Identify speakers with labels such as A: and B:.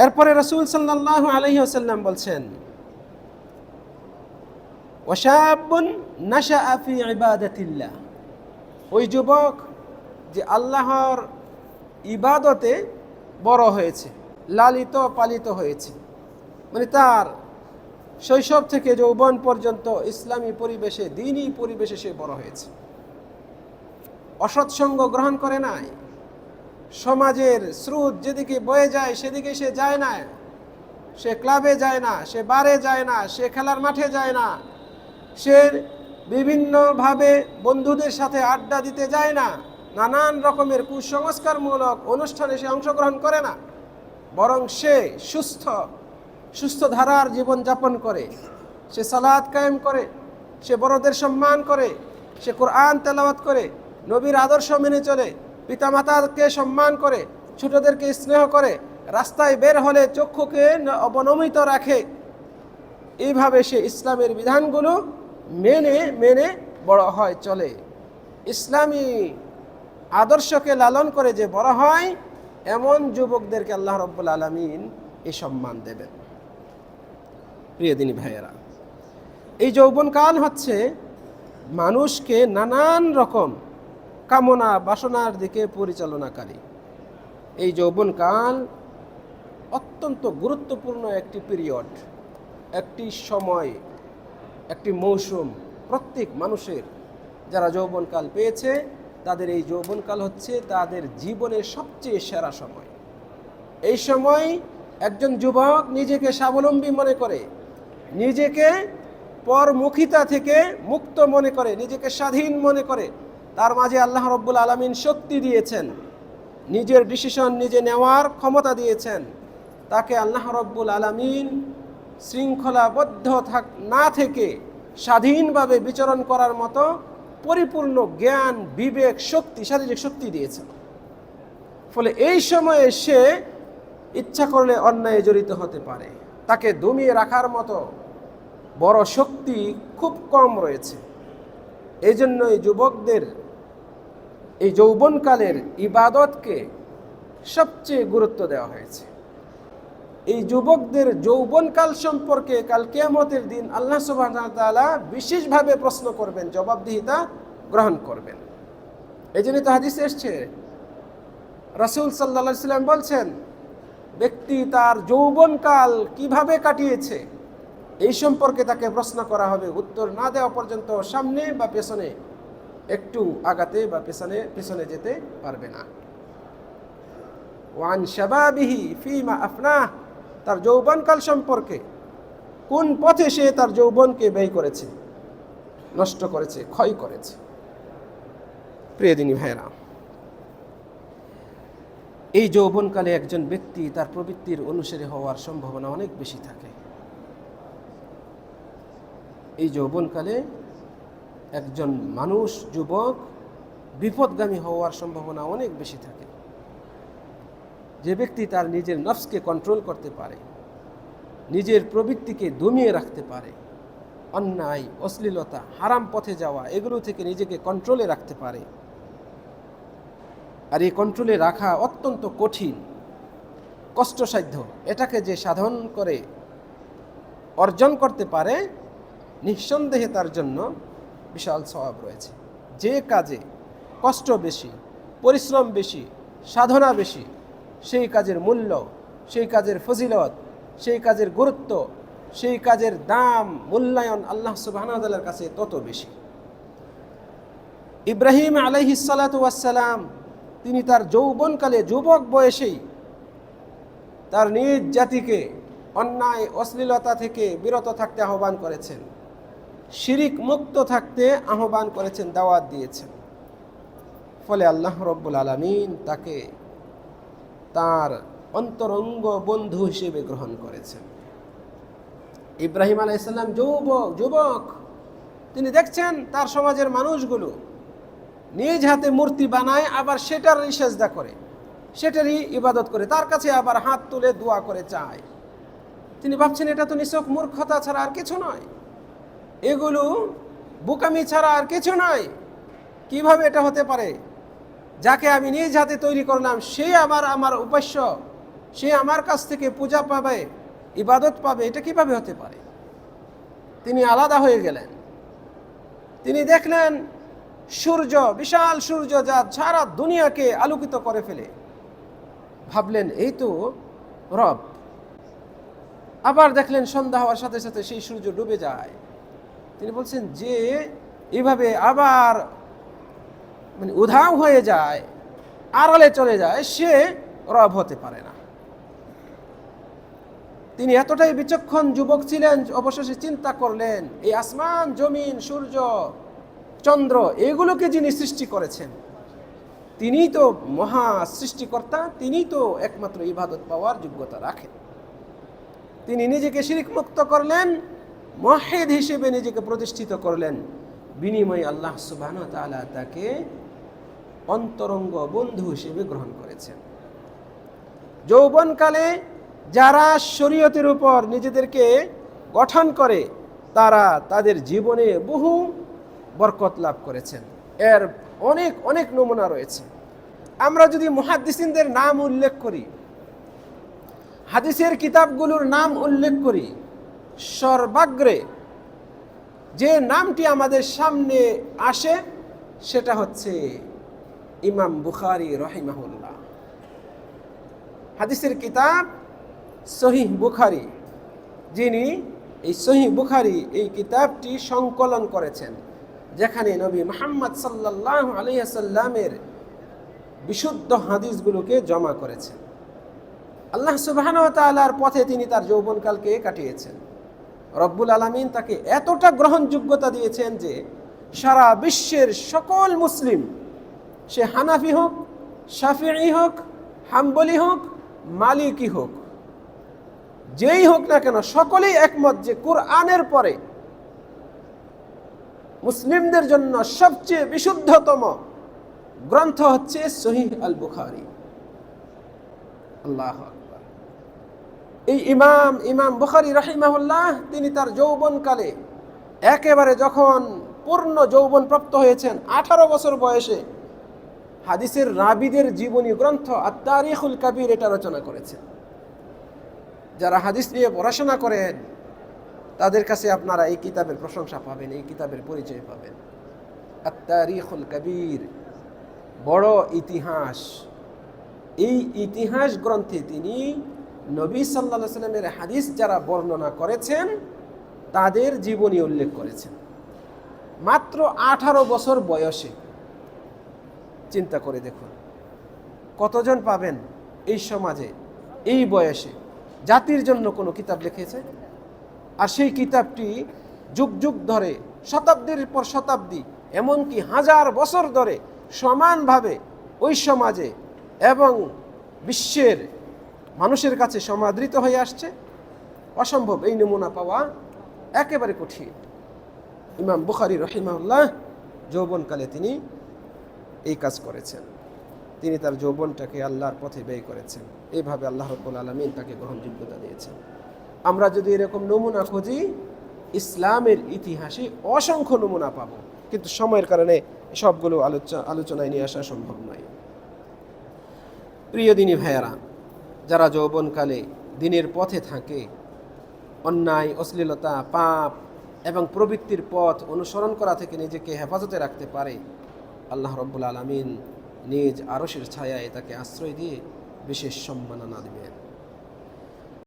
A: এরপরে রাসূল সাল্লাল্লাহু আলাইহি ওয়াসাল্লাম বলছেন, ওয়াশাবুন নাশাআ ফি ইবাদাতিল্লাহ, ওই যুবক যে আল্লাহর ইবাদতে বড় হয়েছে, লালিত পালিত হয়েছে, মানে তার শৈশব থেকে যৌবন পর্যন্ত ইসলামী পরিবেশে, দ্বীনি পরিবেশে সে বড় হয়েছে। অসৎসঙ্গ গ্রহণ করে নাই, সমাজের স্রোত যেদিকে বয়ে যায় সেদিকে সে যায় না, সে ক্লাবে যায় না, সে বারে যায় না, সে খেলার মাঠে যায় না, সে বিভিন্নভাবে বন্ধুদের সাথে আড্ডা দিতে যায় না, নানান রকমের কুসংস্কারমূলক অনুষ্ঠানে সে অংশগ্রহণ করে না, বরং সে সুস্থ ধারার জীবনযাপন করে, সে সালাত কায়েম করে, সে বড়দের সম্মান করে, সে কোরআন তেলাওয়াত করে, নবীর আদর্শ মেনে চলে, পিতামাতাকে সম্মান করে, ছোটদেরকে স্নেহ করে, রাস্তায় বের হলে চক্ষুকে অবনমিত রাখে। এইভাবে সে ইসলামের বিধানগুলো মেনে বড় হয়, চলে। ইসলামী আদর্শকে লালন করে যে বড় হয়, এমন যুবকদেরকে আল্লাহ রাব্বুল আলামিন এই সম্মান দেবেন। প্রিয় দিনী ভাইয়েরা, এই যৌবনকাল হচ্ছে মানুষকে নানান রকম কামনা বাসনার দিকে পরিচালনাকারী। এই যৌবনকাল অত্যন্ত গুরুত্বপূর্ণ একটি পিরিয়ড, একটি সময়, একটি মৌসুম। প্রত্যেক মানুষের যারা যৌবনকাল পেয়েছে তাদের এই যৌবনকাল হচ্ছে তাদের জীবনের সবচেয়ে সেরা সময়। এই সময় একজন যুবক নিজেকে স্বাবলম্বী মনে করে, নিজেকে পরমুখিতা থেকে মুক্ত মনে করে, নিজেকে স্বাধীন মনে করে। তার মাঝে আল্লাহ রাব্বুল আলামিন শক্তি দিয়েছেন, নিজের ডিসিশন নিজে নেওয়ার ক্ষমতা দিয়েছেন। তাকে আল্লাহ রাব্বুল আলামিন শৃঙ্খলাবদ্ধ না থেকে স্বাধীনভাবে বিচরণ করার মতো পরিপূর্ণ জ্ঞান, বিবেক, শক্তি, শারীরিক শক্তি দিয়েছেন। ফলে এই সময়ে সে ইচ্ছা করলে অন্যায়ে জড়িত হতে পারে। তাকে দমিয়ে রাখার মতো বড় শক্তি খুব কম রয়েছে। এই জন্য এই যুবকদের এই যৌবনকালের ইবাদতকে সবচেয়ে গুরুত্ব দেওয়া হয়েছে। এই যুবকদের যৌবনকাল সম্পর্কে কাল কিয়ামতের দিন আল্লাহ সুবহানাহু ওয়া তাআলা বিশেষভাবে প্রশ্ন করবেন, জবাবদিহিতা গ্রহণ করবেন। এই জন্যই তো হাদিসে এসছে, রাসূল সাল্লাল্লাহু আলাইহি ওয়াসাল্লাম বলছেন, ব্যক্তি তার যৌবনকাল কিভাবে কাটিয়েছে এই সম্পর্কে তাকে প্রশ্ন করা হবে। উত্তর না দেওয়া পর্যন্ত সামনে বা পেছনে একটু আগাতে বা পেছনে যেতে পারবে না। ওয়ান শাবাবিহি ফিমা আফনাহ, তার যৌবনকাল সম্পর্কে, কোন পথে সে তার যৌবনকে ব্যয় করেছে, নষ্ট করেছে, ক্ষয় করেছে। প্রিয় দিনী ভাইরা, এই যৌবনকালে একজন ব্যক্তি তার প্রবৃত্তির অনুসারী হওয়ার সম্ভাবনা অনেক বেশি থাকে। এই যৌবনকালে একজন মানুষ, যুবক বিপদগামী হওয়ার সম্ভাবনা অনেক বেশি থাকে। যে ব্যক্তি তার নিজের নফসকে কন্ট্রোল করতে পারে, নিজের প্রবৃত্তিকে দমিয়ে রাখতে পারে, অন্যায়, অশ্লীলতা, হারাম পথে যাওয়া, এগুলো থেকে নিজেকে কন্ট্রোলে রাখতে পারে। আর এই কন্ট্রোলে রাখা অত্যন্ত কঠিন, কষ্টসাধ্য। এটাকে যে সাধন করে অর্জন করতে পারে, নিঃসন্দেহে তার জন্য বিশাল সওয়াব রয়েছে। যে কাজে কষ্ট বেশি, পরিশ্রম বেশি, সাধনা বেশি, সেই কাজের মূল্য, সেই কাজের ফজিলত, সেই কাজের গুরুত্ব, সেই কাজের দাম, মূল্যায়ন আল্লাহ সুবহানাহু ওয়া তাআলার কাছে তত বেশি। ইব্রাহিম আলাইহিস সালাতু ওয়াস সালাম, তিনি তার যৌবনকালে, যুবক বয়সেই তার নিজ জাতিকে অন্যায়, অশ্লীলতা থেকে বিরত থাকতে আহ্বান করেছেন, শিরিক মুক্ত থাকতে আহ্বান করেছেন, দাওয়াত দিয়েছেন। ফলে আল্লাহ রাব্বুল আলামিন তাকে তার অন্তরঙ্গ বন্ধু হিসেবে গ্রহণ করেছেন। ইব্রাহিম আলাইহিস সালাম যুবক, তিনি দেখছেন তার সমাজের মানুষগুলো নিজ হাতে মূর্তি বানায়, আবার সেটারই সেজদা করে, সেটারই ইবাদত করে, তার কাছে আবার হাত তুলে দোয়া করে চায়। তিনি ভাবছেন এটা তো নিছক মূর্খতা ছাড়া আর কিছু নয়, এগুলো বোকামি ছাড়া আর কিছু নয়। কিভাবে এটা হতে পারে? যাকে আমি নিজ হাতে তৈরি করলাম সেই আমার উপাস্য, সে আমার কাছ থেকে পূজা পাবে, ইবাদত পাবে, এটা কিভাবে হতে পারে? তিনি আলাদা হয়ে গেলেন। তিনি দেখলেন সূর্য, বিশাল সূর্য যা সারা দুনিয়াকে আলোকিত করে ফেলে। ভাবলেন এই তো রব। আবার দেখলেন সন্ধ্যা হওয়ার সাথে সাথে সেই সূর্য ডুবে যায়। তিনি বলছেন যে এভাবে আবার উধাও হয়ে যায়, আড়ালে চলে যায়, সে রব হতে পারে না। তিনি এতটাই বিচক্ষণ যুবক ছিলেন, অবশেষে চিন্তা করলেন এই আসমান, জমিন, সূর্য, চন্দ্র এগুলোকে যিনি সৃষ্টি করেছেন তিনিই তো মহা সৃষ্টিকর্তা, তিনিই তো একমাত্র ইবাদত পাওয়ার যোগ্যতা রাখেন। তিনি নিজেকে শিরক মুক্ত করলেন, মুওয়াহ্হিদ হিসেবে নিজেকে প্রতিষ্ঠিত করলেন। বিনিময়ে আল্লাহ সুবহানাহু ওয়া তাআলা তাকে অন্তরঙ্গ বন্ধু হিসেবে গ্রহণ করেছেন। যৌবনকালে যারা শরীয়তের উপর নিজেদেরকে গঠন করে তারা তাদের জীবনে বহু বরকত লাভ করেছেন। এর অনেক অনেক নমুনা রয়েছে। আমরা যদি মুহাদ্দিসিনদের নাম উল্লেখ করি, হাদিসের কিতাবগুলোর নাম উল্লেখ করি, সর্বাগ্রে যে নামটি আমাদের সামনে আসে সেটা হচ্ছে ইমাম বুখারী রাহিমাহুল্লাহ। হাদিসের কিতাব সহিহ বুখারী, যিনি এই সহিহ বুখারী এই কিতাবটি সংকলন করেছেন, যেখানে নবী মুহাম্মদ সাল্লাল্লাহু আলাইহি ওয়াসাল্লামের বিশুদ্ধ হাদিসগুলোকে জমা করেছেন। আল্লাহ সুবহানাহু ওয়া তাআলার পথে তিনি তার যৌবনকালকে কাটিয়েছেন। রব্বুল আলামিন তাকে এতটা গ্রহণযোগ্যতা দিয়েছেন যে সারা বিশ্বের সকল মুসলিম, সে হানাফি হোক, শাফিঈ হোক, হাম্বলি হোক, মালিকি হোক, যেই হোক না কেন, সকলেই একমত যে কুরআনের পরে মুসলিমদের জন্য সবচেয়ে বিশুদ্ধতম গ্রন্থ হচ্ছে সহিহ আল বুখারী। আল্লাহু আকবার। এই ইমাম বুখারী রাহিমাহুল্লাহ তিনি তার যৌবনকালে একেবারে যখন পূর্ণ যৌবন প্রাপ্ত হয়েছেন, 18 বছর বয়সে হাদিসের রাবিদের জীবনী গ্রন্থ আত-তারিখুল কাবীর এটা রচনা করেছেন। যারা হাদিস নিয়ে পড়াশোনা করেন তাদের কাছে আপনারা এই কিতাবের প্রশংসা পাবেন, এই কিতাবের পরিচয় পাবেন। আত-তারিখুল কাবীর, বড় ইতিহাস। এই ইতিহাস গ্রন্থে তিনি নবী সাল্লাল্লাহু আলাইহি ওয়াসাল্লামের হাদিস যারা বর্ণনা করেছেন তাদের জীবনী উল্লেখ করেছেন। মাত্র 18 বছর বয়সে, চিন্তা করে দেখুন কতজন পাবেন এই সমাজে এই বয়সে জাতির জন্য কোনো কিতাব লিখেছে। আর সেই কিতাবটি যুগ যুগ ধরে, শতাব্দীর পর শতাব্দী, এমনকি 1000 বছর ধরে সমানভাবে ওই সমাজে এবং বিশ্বের মানুষের কাছে সমাদৃত হয়ে আসছে। অসম্ভব এই নমুনা পাওয়া একেবারে কঠিন। ইমাম বুখারী রাহিমাহুল্লাহ যৌবনকালে তিনি এই কাজ করেছেন। তিনি তার যৌবনটাকে আল্লাহর পথে ব্যয় করেছেন। এইভাবে আল্লাহ রাব্বুল আলামিন তাকে গ্রহণযোগ্যতা দিয়েছেন। আমরা যদি এরকম নমুনা খুঁজি, ইসলামের ইতিহাসে অসংখ্য নমুনা পাবো, কিন্তু সময়ের কারণে সবগুলো আলোচনায় নিয়ে আসা সম্ভব নয়। প্রিয় দিনী ভাইয়েরা, যারা যৌবনকালে দিনের পথে থাকে, অন্যায়, অশ্লীলতা, পাপ এবং প্রবৃত্তির পথ অনুসরণ করা থেকে নিজেকে হেফাজতে রাখতে পারে, আল্লাহ রাব্বুল আলামিন নিজ আরশের ছায়ায় তাকে আশ্রয় দিয়ে বিশেষ সম্মাননা দিবেন।